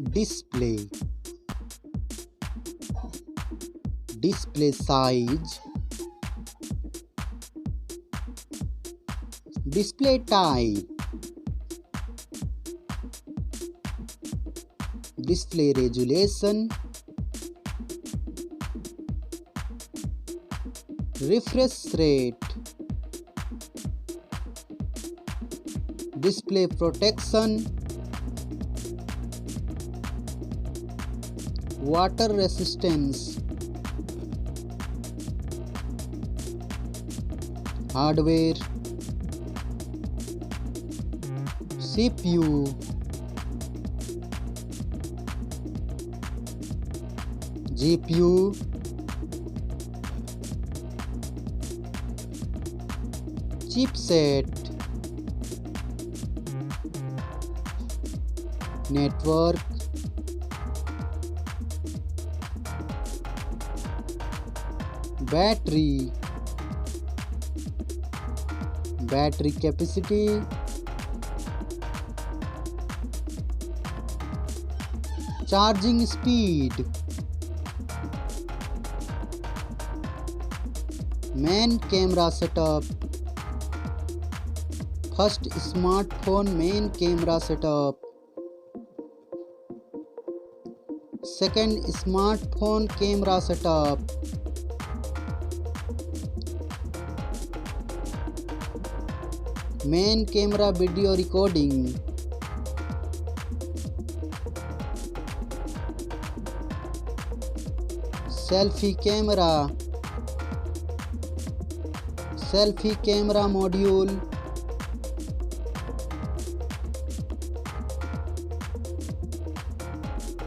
display, display size, display type, display resolution, refresh rate, display protection, water resistance, hardware, CPU, GPU, chipset, network, battery, battery capacity, charging speed, main camera setup, first smartphone main camera setup, second smartphone camera setup, main camera video recording, selfie camera, selfie camera module,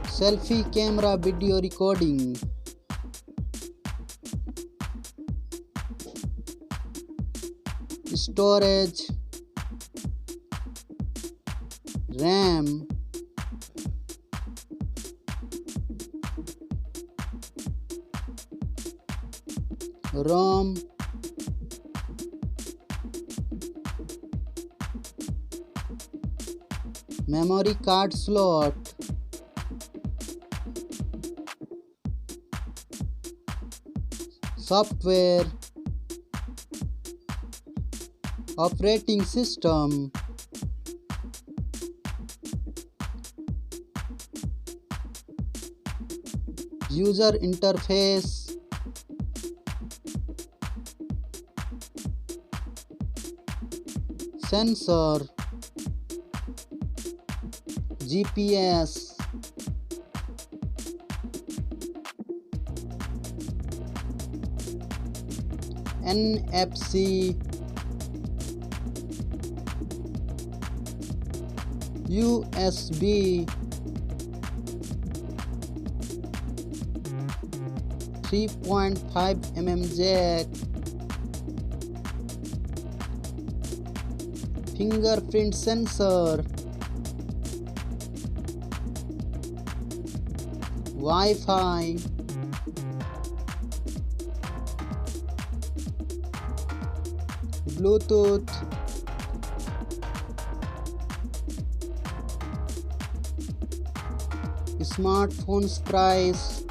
selfie camera video recording, storage, RAM, ROM, memory card slot, software, operating system, user interface, sensor, GPS, NFC, USB, 3.5 mm jack, fingerprint sensor, Wi-Fi, Bluetooth, smartphones price,